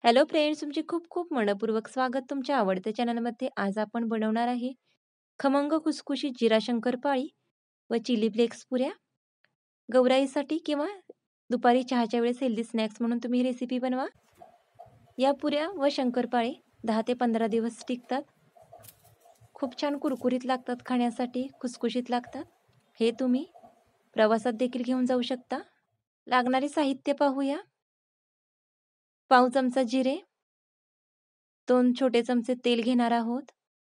Hello friends, तुमचे खूप खूप मनःपूर्वक स्वागत तुमच्या आवडत्या चॅनलमध्ये. आज आपण बनवणार आहे खमंग खुसखुशीत जिरा शंकरपाळी व चिली फ्लेक्स पुऱ्या. गौराईसाठी किंवा दुपारी चहाच्या वेळेस हेल्दी स्नॅक्स म्हणून तुम्ही ही रेसिपी बनवा. या पुऱ्या व शंकरपाळी 10 ते 15 दिवस टिकतात. खूप छान कुरकुरीत लागतात, खाण्यासाठी खुसखुशीत लागतात. हे तुम्ही प्रवासात देखील घेऊन जाऊ शकता. लागणारे साहित्य पाहूया. पाव चमचा जिरे, 2 छोटे चमचे तेल घेणार आहोत,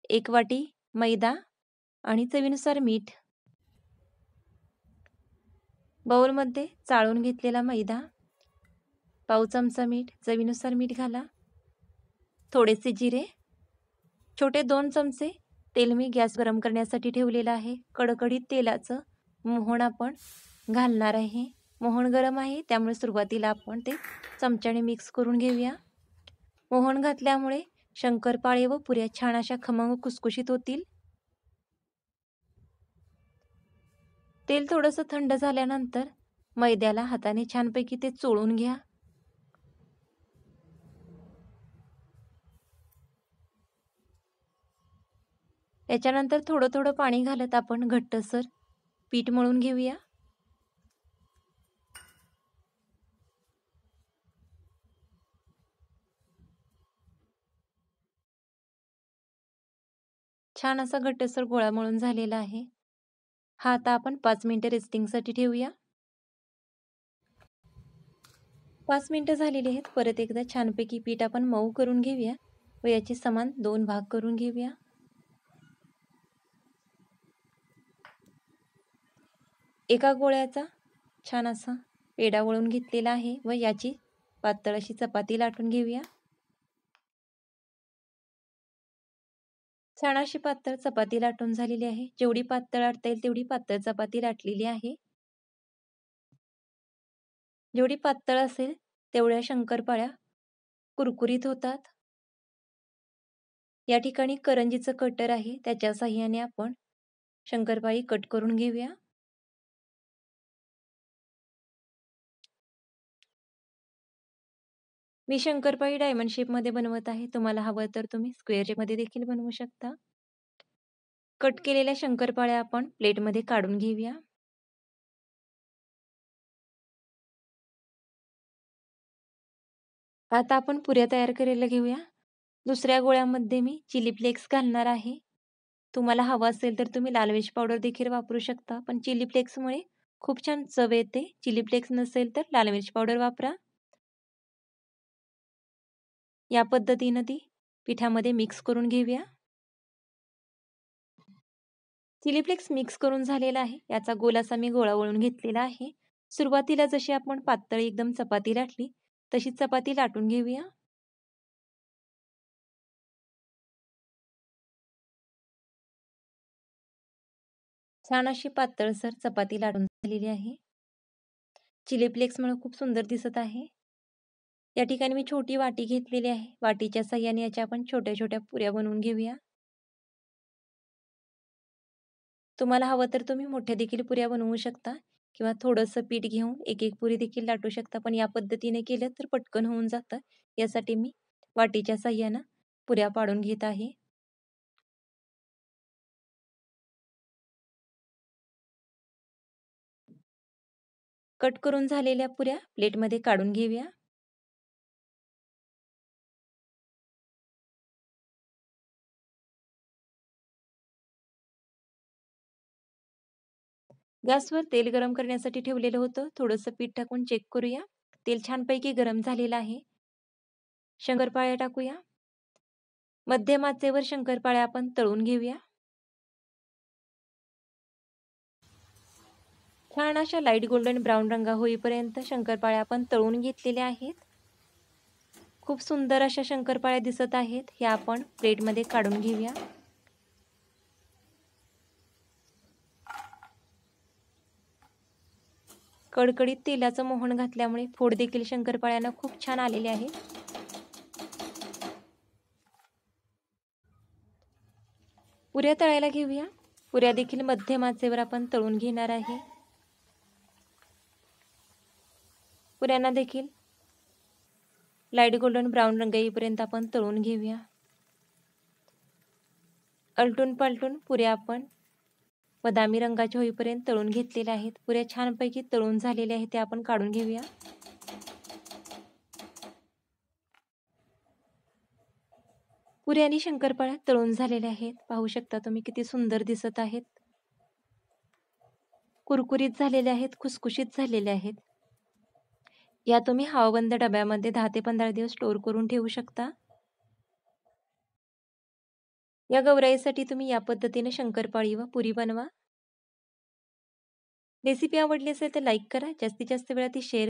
1 वाटी मैदा आणि चवीनुसार मीठ. बाउलमध्ये चाळून घेतलेला मैदा, पाव चमचा मीठ, चवीनुसार मीठ घाला. थोडेसे जिरे, छोटे 2 चमचे तेल मी गॅस गरम करण्यासाठी ठेवलेला आहे. कडकडीत तेलाचं मोहन आपण घालणार आहे. मोहन गरम आहे, त्यामुळे सुरुवातीला आपण ते चमच्याने मिक्स करून घेऊया. मोहन घातल्यामुळे शंकरपाळे व पुऱ्या छान अशा खमंग खुसखुशीत होतील. तेल थोडंसं थंड झाल्यानंतर मैद्याला हाताने छानपैकी ते चोळून घ्या. याच्यानंतर थोडं थोडं पाणी घालत आपण घट्टसर पीठ मळून घेऊया. छान असा घट्टसर गोळा मळून झालेला आहे. हा आता आपण 5 मिनिटं रेस्टिंगसाठी ठेवूया. 5 मिनिटं झालेली आहेत. परत एकदा छानपैकी पीठ आपण मऊ करून घेऊया व याचे समान 2 भाग करून घेऊया. एका गोळ्याचा छान असा पेढा वळून घेतलेला आहे व याची पातळ अशी चपाती लाटून घेऊया. छान अशी पातळ चपाती लाटून झालेली आहे. जेवढी पातळ लाटता येईल तेवढी पातळ चपाती लाटलेली आहे. जेवढी पातळ असेल तेवढ्या शंकरपाळ्या कुरकुरीत होतात. या ठिकाणी करंजीचं कटर आहे, त्याच्या साहाय्याने आपण शंकरपाळी कट करून घेऊया. मी शंकरपाळी डायमंड शेपमध्ये बनवत आहे. तुम्हाला हवं तर तुम्ही स्क्वेअर शेपमध्ये देखील बनवू शकता. कट केलेल्या शंकरपाळ्या आपण प्लेटमध्ये काढून घेऊया. आता आपण पुऱ्या तयार करायला घेऊया. दुसऱ्या गोळ्यामध्ये मी चिली फ्लेक्स घालणार आहे. तुम्हाला हवं असेल तर तुम्ही लाल मिर्च पावडर देखील वापरू शकता, पण चिली फ्लेक्समुळे खूप छान चव येते. चिली फ्लेक्स नसेल तर लाल मिर्च पावडर वापरा. या पद्धतीने ती पिठामध्ये मिक्स करून घेऊया. चिली फ्लेक्स मिक्स करून झालेला आहे. याचा गोल असा मी गोळा वळून घेतलेला आहे. सुरुवातीला जशी आपण पातळ एकदम चपाती लाटली तशी चपाती लाटून घेऊया. छान अशी पातळसर चपाती लाटून झालेली आहे. चिली फ्लेक्समुळे खूप सुंदर दिसत आहे. या ठिकाणी मी छोटी वाटी घेतलेली आहे. वाटीच्या साहाय्याने याच्या आपण छोट्या छोट्या पुऱ्या बनवून घेऊया. तुम्हाला हवं तर तुम्ही मोठ्या देखील पुऱ्या बनवू शकता किंवा थोडंसं पीठ घेऊन एक एक पुरी देखील लाटू शकता, पण या पद्धतीने केलं तर पटकन होऊन जातं. यासाठी मी वाटीच्या साहाय्यानं पुऱ्या पाडून घेत आहे. कट करून झालेल्या पुऱ्या प्लेटमध्ये काढून घेऊया. गॅसवर तेल गरम करण्यासाठी ठेवलेलं होतं. थोडंसं पीठ टाकून चेक करूया. तेल छानपैकी गरम झालेलं आहे. शंकरपाळ्या टाकूया. मध्यम आचेवर शंकरपाळ्या आपण तळून घेऊया. छान अशा लाईट गोल्डन ब्राऊन रंगा होईपर्यंत शंकरपाळ्या आपण तळून घेतलेल्या आहेत. खूप सुंदर अशा शंकरपाळ्या दिसत आहेत. ह्या आपण प्लेटमध्ये काढून घेऊया. कडकडीत तेलाचं मोहन घातल्यामुळे फोड देखील शंकरपाळ्यांना खूप छान आलेले आहे. पुऱ्या तळायला घेऊया. पुऱ्या देखील मध्यम आचेवर आपण तळून घेणार आहे. पुऱ्यांना देखील लाईट गोल्डन ब्राऊन रंग येईपर्यंत आपण तळून घेऊया. अलटून पालटून पुऱ्या आपण बदामी रंगाच्या होईपर्यंत तळून घेतलेल्या आहेत. पुऱ्या छानपैकी तळून झालेल्या आहेत, त्या आपण काढून घेऊया. पुऱ्या आणि शंकरपाळ्या तळून झालेल्या आहेत. पाहू शकता तुम्ही किती सुंदर दिसत आहेत. कुरकुरीत झालेल्या आहेत, खुसखुशीत झालेल्या आहेत. या तुम्ही हवाबंद डब्यामध्ये 10 ते 15 दिवस स्टोअर करून ठेवू शकता. या गौराईसाठी तुम्ही या पद्धतीने शंकरपाळी व पुरी बनवा. रेसिपी आवडली असेल तर लाईक करा. जास्तीत जास्त वेळा ती शेअर